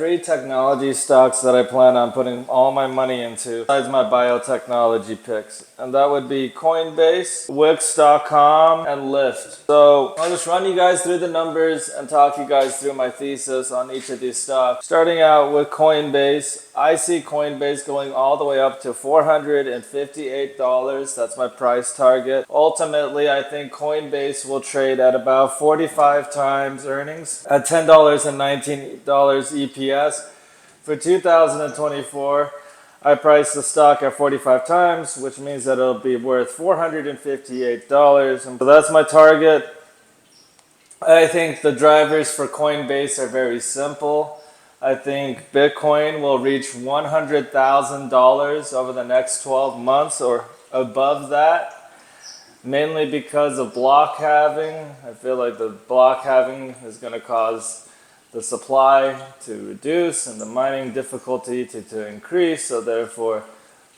3 technology stocks that I plan on putting all my money into, besides my biotechnology picks. And that would be Coinbase, Wix.com, and Lyft. So I'll just run you guys through the numbers and talk you guys through my thesis on each of these stocks. Starting out with Coinbase, I see Coinbase going all the way up to $458. That's my price target. Ultimately, I think Coinbase will trade at about 45 times earnings at $10.19 EPS. For 2024, I priced the stock at 45 times, which means that it'll be worth $458. And so that's my target. I think the drivers for Coinbase are very simple. I think Bitcoin will reach $100,000 over the next 12 months or above that, mainly because of block halving. I feel like the block halving is going to cause the supply to reduce and the mining difficulty to increase, so therefore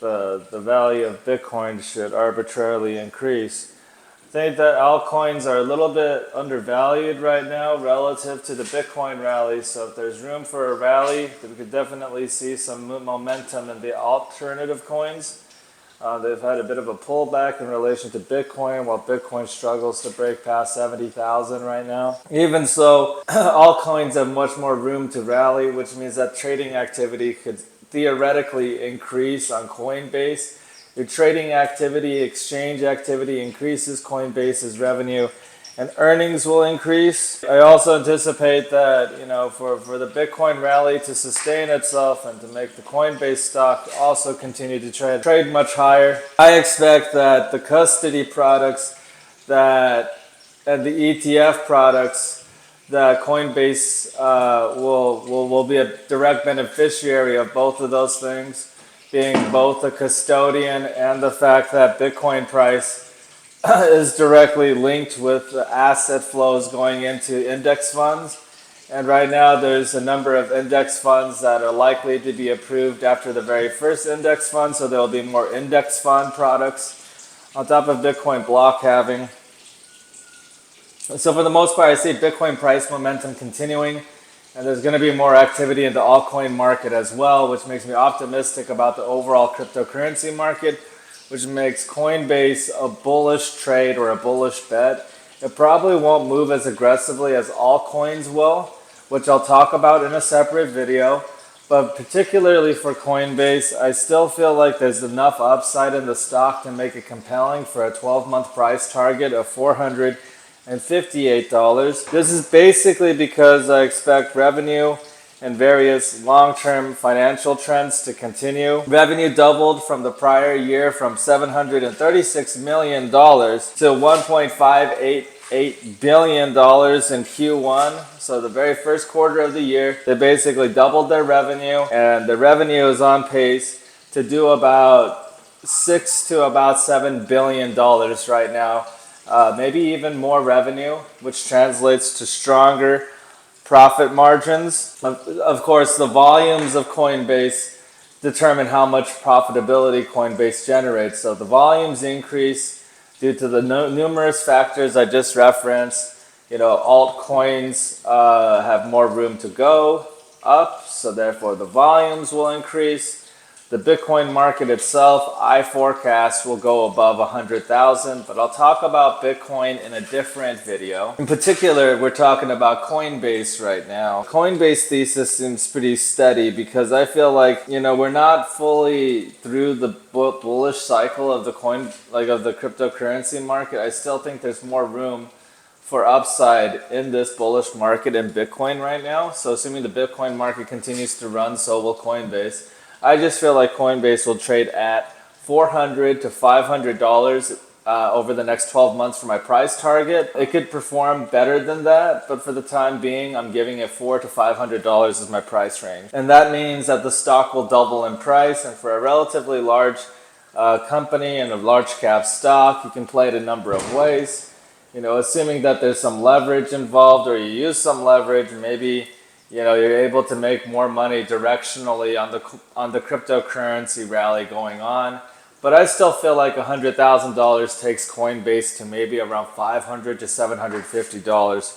the value of Bitcoin should arbitrarily increase. I think that altcoins are a little bit undervalued right now relative to the Bitcoin rally, so if there's room for a rally, we could definitely see some momentum in the alternative coins. They've had a bit of a pullback in relation to Bitcoin, while Bitcoin struggles to break past 70,000 right now. Even so, altcoins have much more room to rally, which means that trading activity could theoretically increase on Coinbase. Your trading activity, exchange activity increases, Coinbase's revenue and earnings will increase. I also anticipate that, for the Bitcoin rally to sustain itself and to make the Coinbase stock also continue to trade much higher, I expect that the custody products and the ETF products that Coinbase will be a direct beneficiary of both of those things, being both the custodian and the fact that Bitcoin price is directly linked with the asset flows going into index funds. And right now there's a number of index funds that are likely to be approved after the very first index fund, so there will be more index fund products on top of Bitcoin block halving. So for the most part, I see Bitcoin price momentum continuing, and there's going to be more activity in the altcoin market as well, which makes me optimistic about the overall cryptocurrency market, which makes Coinbase a bullish trade or a bullish bet. It probably won't move as aggressively as altcoins will, which I'll talk about in a separate video. But particularly for Coinbase, I still feel like there's enough upside in the stock to make it compelling for a 12-month price target of $458. This is basically because I expect revenue and various long-term financial trends to continue. Revenue doubled from the prior year from $736 million to $1.588 billion in Q1. So the very first quarter of the year, they basically doubled their revenue, and the revenue is on pace to do about $6 to about $7 billion right now. Maybe even more revenue, which translates to stronger profit margins. Of course, the volumes of Coinbase determine how much profitability Coinbase generates. So the volumes increase due to the numerous factors I just referenced. Altcoins have more room to go up, so therefore the volumes will increase. The Bitcoin market itself, I forecast, will go above 100,000, but I'll talk about Bitcoin in a different video. In particular, we're talking about Coinbase right now. Coinbase thesis seems pretty steady because I feel like, we're not fully through the bullish cycle of the cryptocurrency market. I still think there's more room for upside in this bullish market in Bitcoin right now. So assuming the Bitcoin market continues to run, so will Coinbase. I just feel like Coinbase will trade at $400 to $500 over the next 12 months for my price target. It could perform better than that, but for the time being, I'm giving it $400 to $500 as my price range. And that means that the stock will double in price, and for a relatively large company and a large cap stock, you can play it a number of ways. Assuming that there's some leverage involved, or you use some leverage, maybe you're able to make more money directionally on the cryptocurrency rally going on. But I still feel like $100,000 takes Coinbase to maybe around $500 to $750.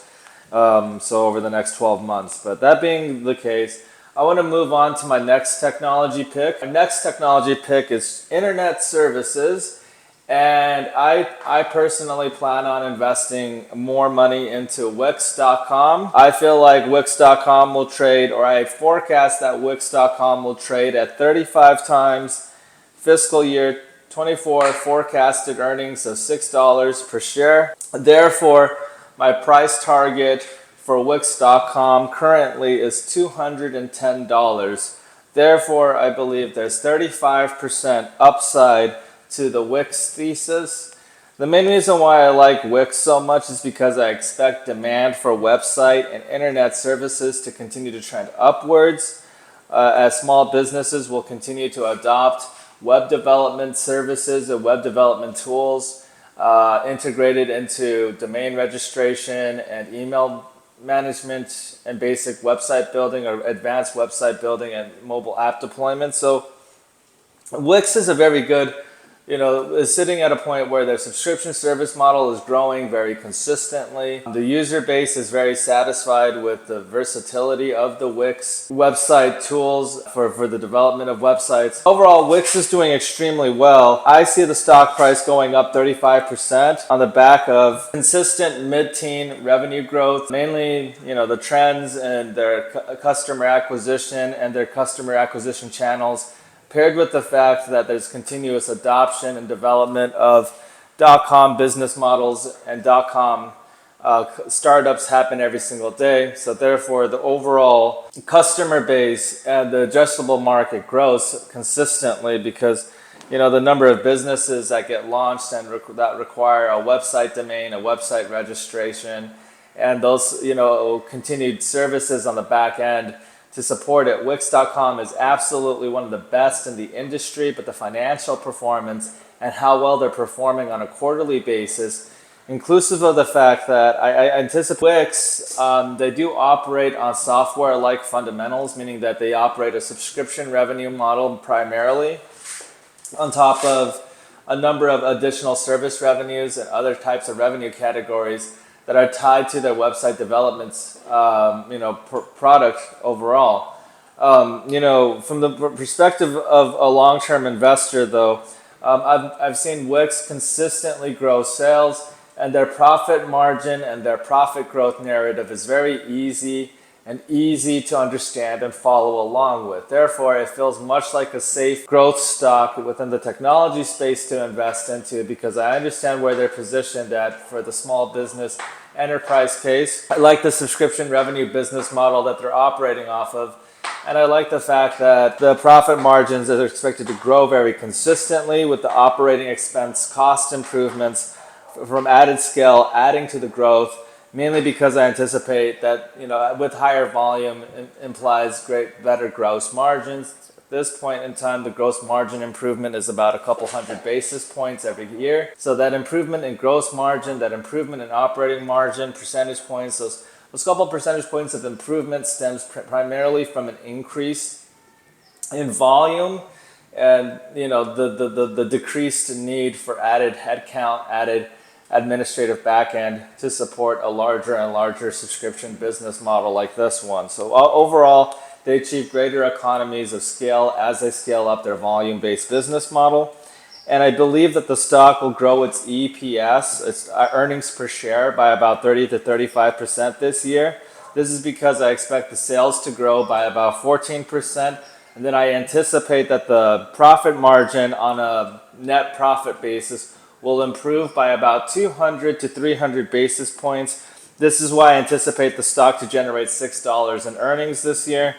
So over the next 12 months. But that being the case, I want to move on to my next technology pick. My next technology pick is internet services. And I personally plan on investing more money into Wix.com. I feel like Wix.com will trade, or I forecast that Wix.com will trade at 35 times fiscal year 24 forecasted earnings of $6 per share. Therefore, my price target for Wix.com currently is $210. Therefore, I believe there's 35% upside to the Wix thesis. The main reason why I like Wix so much is because I expect demand for website and internet services to continue to trend upwards as small businesses will continue to adopt web development services and web development tools integrated into domain registration and email management and basic website building or advanced website building and mobile app deployment. So Wix is a very good, is sitting at a point where their subscription service model is growing very consistently. The user base is very satisfied with the versatility of the Wix website tools for the development of websites. Overall, Wix is doing extremely well. I see the stock price going up 35% on the back of consistent mid-teen revenue growth, mainly, the trends in their customer acquisition and their customer acquisition channels, paired with the fact that there's continuous adoption and development of .com business models and .com startups happen every single day. So therefore, the overall customer base and the addressable market grows consistently because, the number of businesses that get launched and that require a website domain, a website registration, and those, continued services on the back end to support it. Wix.com is absolutely one of the best in the industry, but the financial performance and how well they're performing on a quarterly basis, inclusive of the fact that I anticipate Wix, they do operate on software-like fundamentals, meaning that they operate a subscription revenue model primarily on top of a number of additional service revenues and other types of revenue categories that are tied to their website developments, product overall. From the perspective of a long-term investor, though, I've seen Wix consistently grow sales, and their profit margin and their profit growth narrative is very easy to understand and follow along with. Therefore, it feels much like a safe growth stock within the technology space to invest into because I understand where they're positioned at for the small business enterprise case. I like the subscription revenue business model that they're operating off of. And I like the fact that the profit margins are expected to grow very consistently with the operating expense cost improvements from added scale adding to the growth, mainly because I anticipate that, with higher volume implies better gross margins. At this point in time, the gross margin improvement is about a couple hundred basis points every year. So that improvement in gross margin, that improvement in operating margin, percentage points, those couple percentage points of improvement stems primarily from an increase in volume and, the decreased need for added headcount, added administrative backend to support a larger and larger subscription business model like this one. So overall, they achieve greater economies of scale as they scale up their volume-based business model. And I believe that the stock will grow its EPS, its earnings per share, by about 30 to 35% this year. This is because I expect the sales to grow by about 14%. And then I anticipate that the profit margin on a net profit basis will improve by about 200 to 300 basis points. This is why I anticipate the stock to generate $6 in earnings this year.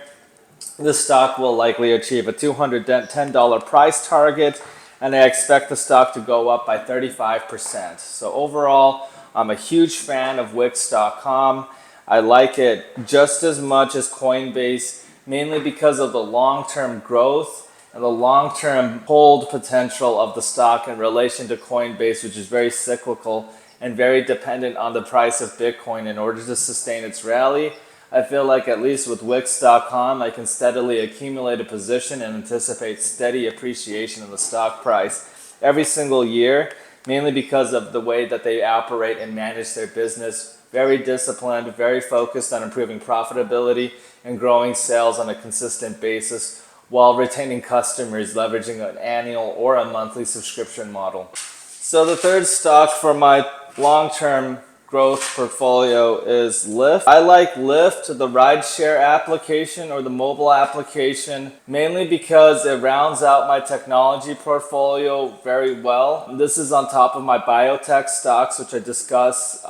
This stock will likely achieve a $210 price target, and I expect the stock to go up by 35%. So overall, I'm a huge fan of Wix.com. I like it just as much as Coinbase, mainly because of the long-term growth and the long-term hold potential of the stock in relation to Coinbase, which is very cyclical and very dependent on the price of Bitcoin in order to sustain its rally. I feel like at least with Wix.com, I can steadily accumulate a position and anticipate steady appreciation in the stock price every single year, mainly because of the way that they operate and manage their business very disciplined, very focused on improving profitability and growing sales on a consistent basis while retaining customers, leveraging an annual or a monthly subscription model. So the third stock for my long-term growth portfolio is Lyft. I like Lyft, the rideshare application or the mobile application, mainly because it rounds out my technology portfolio very well. This is on top of my biotech stocks, which I discussed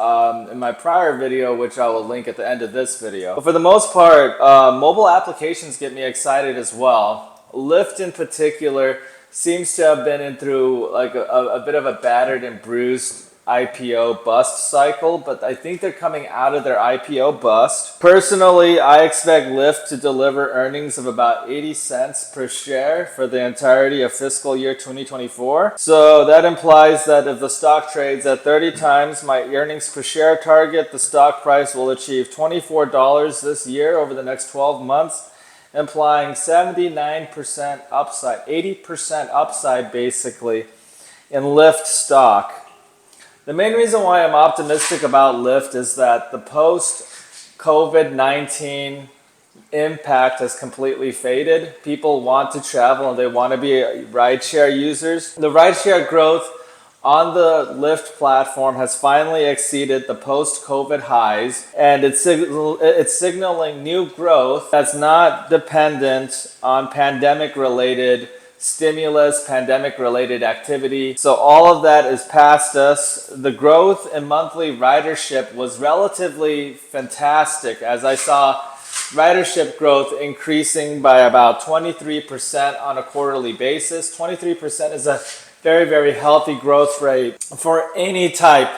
in my prior video, which I will link at the end of this video. But for the most part, mobile applications get me excited as well. Lyft in particular seems to have been through like a bit of a battered and bruised IPO bust cycle, but I think they're coming out of their IPO bust. Personally, I expect Lyft to deliver earnings of about 80 cents per share for the entirety of fiscal year 2024. So that implies that if the stock trades at 30 times my earnings per share target, the stock price will achieve $24 this year over the next 12 months, implying 79% upside, 80% upside basically in Lyft stock. The main reason why I'm optimistic about Lyft is that the post-COVID-19 impact has completely faded. People want to travel and they want to be rideshare users. The rideshare growth on the Lyft platform has finally exceeded the post-COVID highs, and it's signaling new growth that's not dependent on pandemic-related stimulus, pandemic-related activity. So all of that is past us. The growth in monthly ridership was relatively fantastic, as I saw ridership growth increasing by about 23% on a quarterly basis. 23% is a very, very healthy growth rate for any type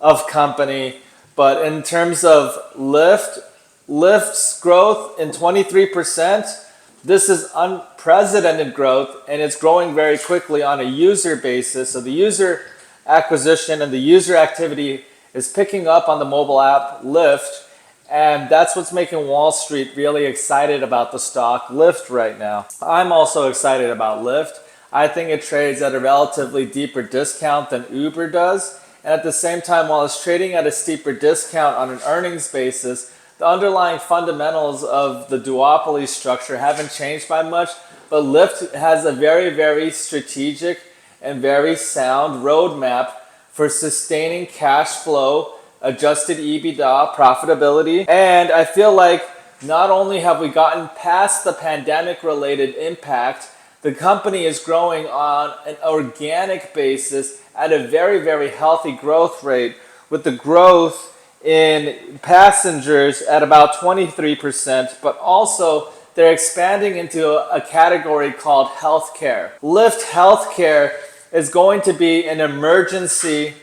of company. But in terms of Lyft's growth in 23%, this is unprecedented growth, and it's growing very quickly on a user basis. So the user acquisition and the user activity is picking up on the mobile app Lyft, and that's what's making Wall Street really excited about the stock Lyft right now. I'm also excited about Lyft. I think it trades at a relatively deeper discount than Uber does, and at the same time, while it's trading at a steeper discount on an earnings basis, the underlying fundamentals of the duopoly structure haven't changed by much, but Lyft has a very, very strategic and very sound roadmap for sustaining cash flow, adjusted EBITDA, profitability. And I feel like not only have we gotten past the pandemic-related impact, the company is growing on an organic basis at a very, very healthy growth rate, with the growth in passengers at about 23%, but also they're expanding into a category called healthcare. Lyft Healthcare is going to be an emergency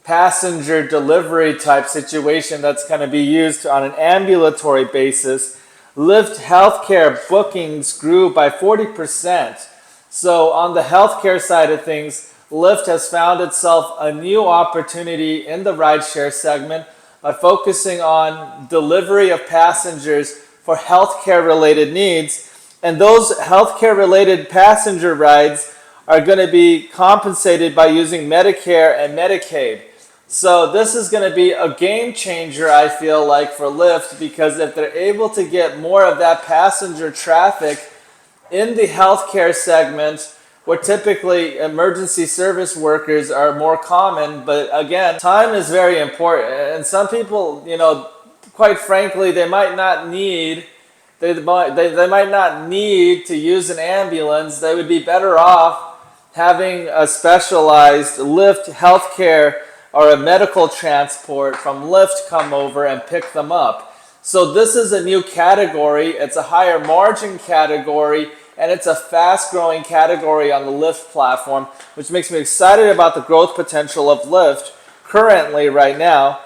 passenger delivery type situation that's going to be used on an ambulatory basis. Lyft Healthcare bookings grew by 40%. So on the healthcare side of things, Lyft has found itself a new opportunity in the rideshare segment by focusing on delivery of passengers for healthcare related needs. And those healthcare related passenger rides are going to be compensated by using Medicare and Medicaid. So this is going to be a game changer, I feel like, for Lyft, because if they're able to get more of that passenger traffic in the healthcare segment, where typically emergency service workers are more common, but again, time is very important. And some people, quite frankly, they might not need to use an ambulance. They would be better off having a specialized Lyft healthcare or a medical transport from Lyft come over and pick them up. So this is a new category. It's a higher margin category, and it's a fast-growing category on the Lyft platform, which makes me excited about the growth potential of Lyft. Currently, right now,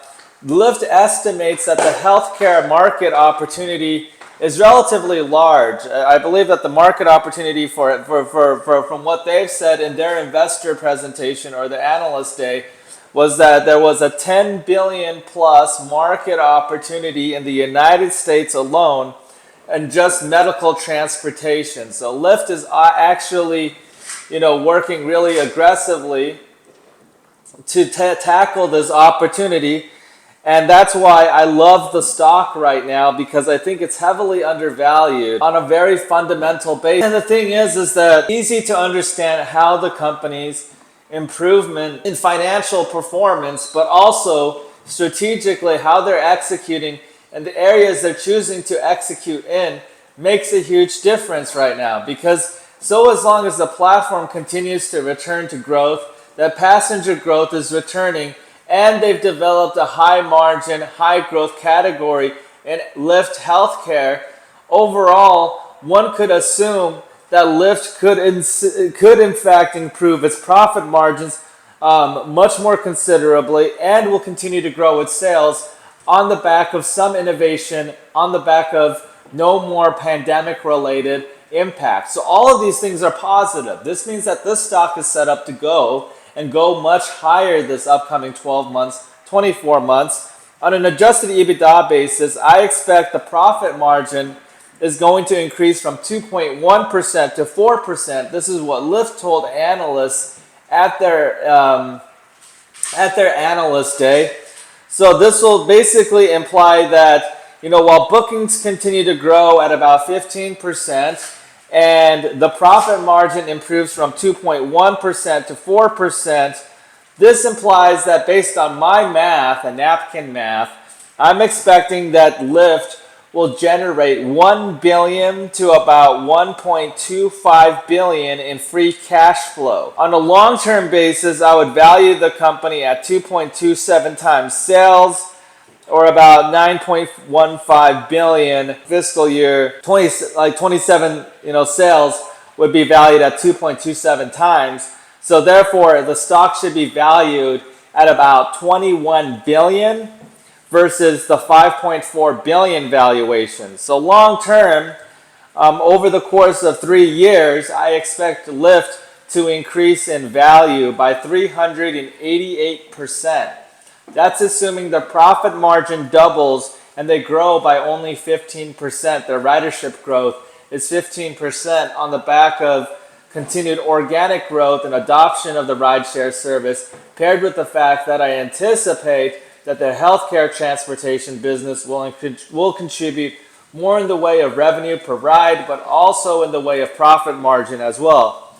Lyft estimates that the healthcare market opportunity is relatively large. I believe that the market opportunity from what they've said in their investor presentation or the analyst day was that there was a 10 billion plus market opportunity in the United States alone and just medical transportation. So Lyft is actually, working really aggressively to tackle this opportunity. And that's why I love the stock right now, because I think it's heavily undervalued on a very fundamental basis. And the thing is that it's easy to understand how the company's improvement in financial performance, but also strategically how they're executing and the areas they're choosing to execute in makes a huge difference right now. Because so as long as the platform continues to return to growth, that passenger growth is returning, and they've developed a high margin, high growth category in Lyft Healthcare, overall, one could assume that Lyft could in fact improve its profit margins much more considerably, and will continue to grow its sales on the back of some innovation, on the back of no more pandemic-related impact. So all of these things are positive. This means that this stock is set up to go much higher this upcoming 12 months, 24 months. On an adjusted EBITDA basis, I expect the profit margin is going to increase from 2.1% to 4%. This is what Lyft told analysts at their analyst day. So this will basically imply that, while bookings continue to grow at about 15%, and the profit margin improves from 2.1% to 4%, this implies that based on my math, a napkin math, I'm expecting that Lyft will generate $1 billion to about $1.25 billion in free cash flow. On a long-term basis, I would value the company at 2.27 times sales, or about 9.15 billion. Fiscal year 27, sales would be valued at 2.27 times. So therefore, the stock should be valued at about 21 billion versus the 5.4 billion valuation. So long term, over the course of 3 years, I expect Lyft to increase in value by 388%. That's assuming the profit margin doubles and they grow by only 15%. Their ridership growth is 15% on the back of continued organic growth and adoption of the rideshare service, paired with the fact that I anticipate that the healthcare transportation business will contribute more in the way of revenue per ride, but also in the way of profit margin as well.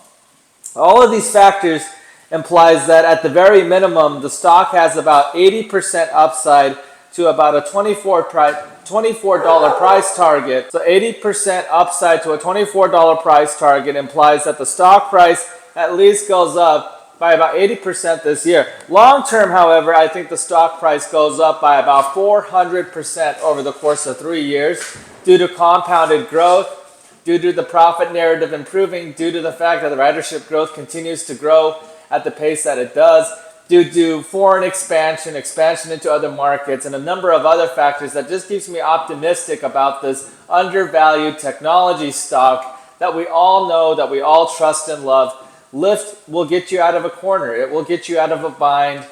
All of these factors implies that at the very minimum, the stock has about 80% upside to about a $24 price target. So 80% upside to a $24 price target implies that the stock price at least goes up by about 80% this year. Long term, however, I think the stock price goes up by about 400% over the course of 3 years due to compounded growth, due to the profit narrative improving, due to the fact that the ridership growth continues to grow at the pace that it does, due to foreign expansion into other markets, and a number of other factors that just keeps me optimistic about this undervalued technology stock that we all know, that we all trust and love. Lyft will get you out of a corner. It will get you out of a bind,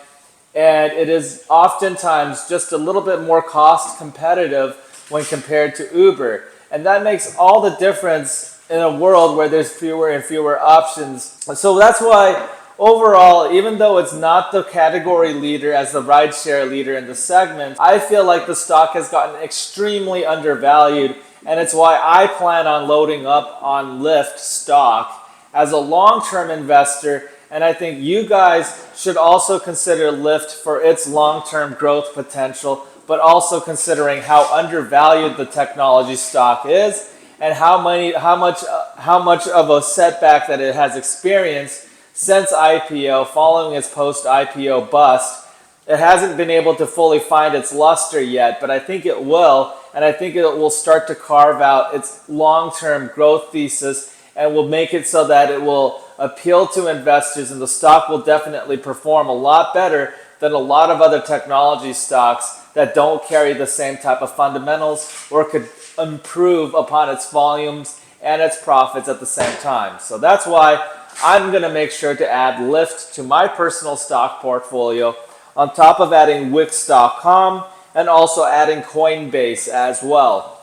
and it is oftentimes just a little bit more cost competitive when compared to Uber. And that makes all the difference in a world where there's fewer and fewer options. So that's why overall, even though it's not the category leader as the rideshare leader in the segment, I feel like the stock has gotten extremely undervalued, and it's why I plan on loading up on Lyft stock as a long-term investor. And I think you guys should also consider Lyft for its long-term growth potential, but also considering how undervalued the technology stock is and how much of a setback that it has experienced since IPO, following its post-IPO bust. It hasn't been able to fully find its luster yet, but I think it will, and I think it will start to carve out its long-term growth thesis and will make it so that it will appeal to investors, and the stock will definitely perform a lot better than a lot of other technology stocks that don't carry the same type of fundamentals or could improve upon its volumes and its profits at the same time. So that's why I'm going to make sure to add Lyft to my personal stock portfolio, on top of adding Wix.com and also adding Coinbase as well.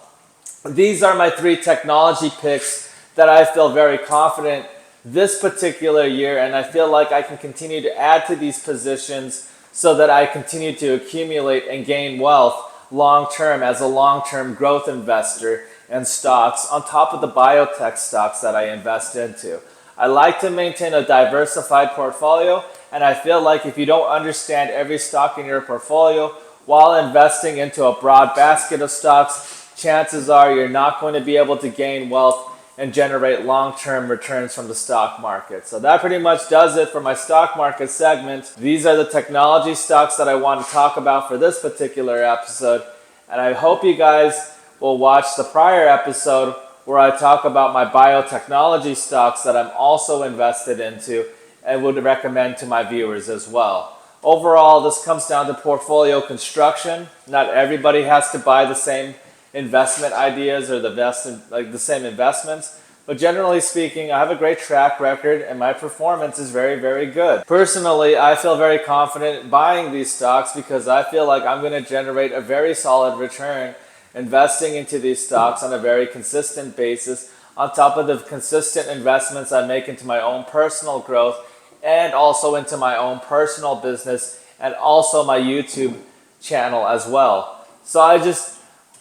These are my 3 technology picks that I feel very confident this particular year, and I feel like I can continue to add to these positions so that I continue to accumulate and gain wealth long-term as a long-term growth investor in stocks on top of the biotech stocks that I invest into. I like to maintain a diversified portfolio, and I feel like if you don't understand every stock in your portfolio while investing into a broad basket of stocks, chances are you're not going to be able to gain wealth and generate long-term returns from the stock market. So that pretty much does it for my stock market segment. These are the technology stocks that I want to talk about for this particular episode. And I hope you guys will watch the prior episode where I talk about my biotechnology stocks that I'm also invested into and would recommend to my viewers as well. Overall, this comes down to portfolio construction. Not everybody has to buy the same investment ideas or the same investments, but generally speaking, I have a great track record and my performance is very, very good. Personally, I feel very confident buying these stocks because I feel like I'm going to generate a very solid return investing into these stocks on a very consistent basis on top of the consistent investments I make into my own personal growth and also into my own personal business and also my YouTube channel as well. So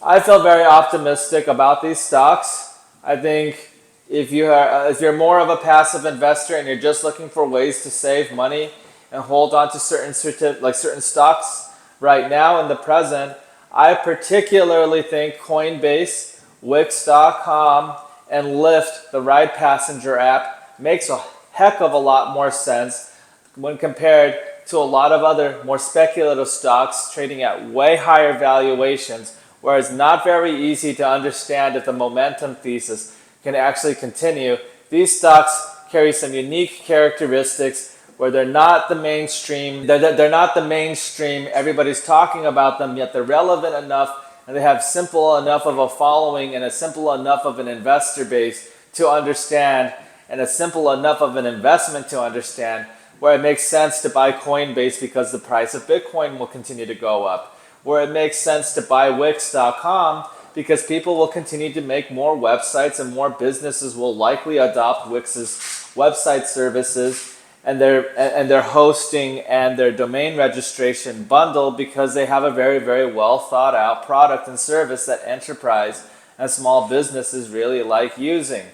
I feel very optimistic about these stocks. I think if you're more of a passive investor and you're just looking for ways to save money and hold on to certain stocks right now in the present, I particularly think Coinbase, Wix.com, and Lyft, the ride passenger app, makes a heck of a lot more sense when compared to a lot of other more speculative stocks trading at way higher valuations, where it's not very easy to understand if the momentum thesis can actually continue. These stocks carry some unique characteristics where they're not the mainstream. They're not the mainstream. Everybody's talking about them, yet they're relevant enough, and they have simple enough of a following and a simple enough of an investor base to understand, and a simple enough of an investment to understand, where it makes sense to buy Coinbase because the price of Bitcoin will continue to go up, where it makes sense to buy Wix.com because people will continue to make more websites and more businesses will likely adopt Wix's website services and their hosting and their domain registration bundle because they have a very, very well thought out product and service that enterprise and small businesses really like using.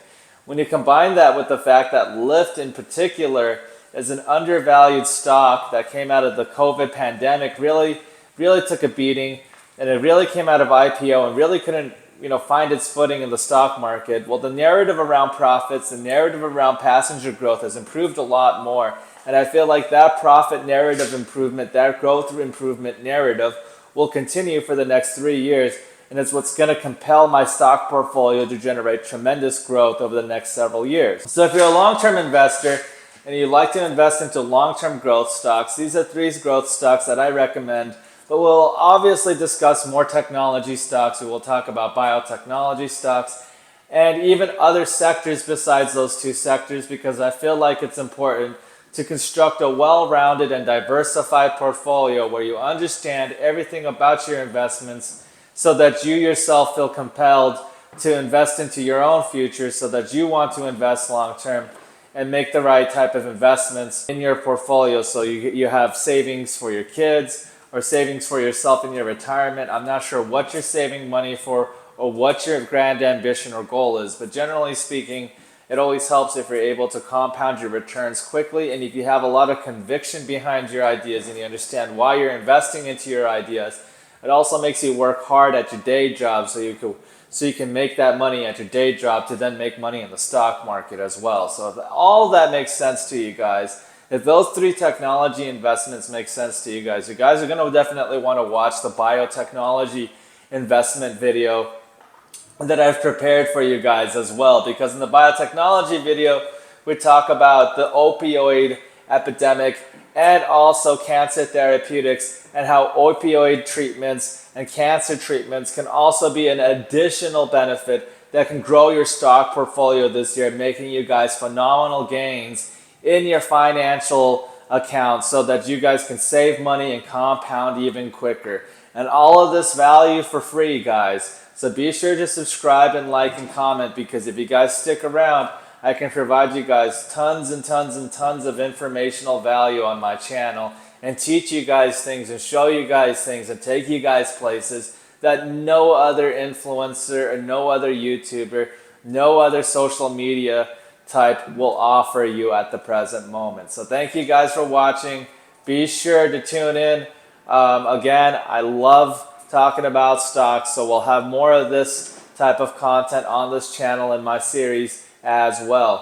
When you combine that with the fact that Lyft in particular is an undervalued stock that came out of the COVID pandemic, really took a beating, and it really came out of IPO and really couldn't find its footing in the stock market. Well, the narrative around profits, the narrative around passenger growth has improved a lot more. And I feel like that profit narrative improvement, that growth improvement narrative will continue for the next 3 years. And it's what's going to compel my stock portfolio to generate tremendous growth over the next several years. So if you're a long-term investor and you like to invest into long-term growth stocks, these are 3 growth stocks that I recommend. But we'll obviously discuss more technology stocks. We will talk about biotechnology stocks and even other sectors besides those 2 sectors because I feel like it's important to construct a well-rounded and diversified portfolio where you understand everything about your investments so that you yourself feel compelled to invest into your own future so that you want to invest long-term and make the right type of investments in your portfolio so you have savings for your kids or savings for yourself in your retirement. I'm not sure what you're saving money for or what your grand ambition or goal is, but generally speaking, it always helps if you're able to compound your returns quickly and if you have a lot of conviction behind your ideas and you understand why you're investing into your ideas. It also makes you work hard at your day job so you can make that money at your day job to then make money in the stock market as well. So if all that makes sense to you guys, if those 3 technology investments make sense to you guys are going to definitely want to watch the biotechnology investment video that I've prepared for you guys as well. Because in the biotechnology video, we talk about the opioid epidemic and also cancer therapeutics and how opioid treatments and cancer treatments can also be an additional benefit that can grow your stock portfolio this year, making you guys phenomenal gains in your financial account so that you guys can save money and compound even quicker. And all of this value for free, guys. So be sure to subscribe and like and comment because if you guys stick around, I can provide you guys tons and tons and tons of informational value on my channel and teach you guys things and show you guys things and take you guys places that no other influencer or no other YouTuber, no other social media type will offer you at the present moment. So thank you guys for watching. Be sure to tune in. Again, I love talking about stocks, so we'll have more of this type of content on this channel in my series as well.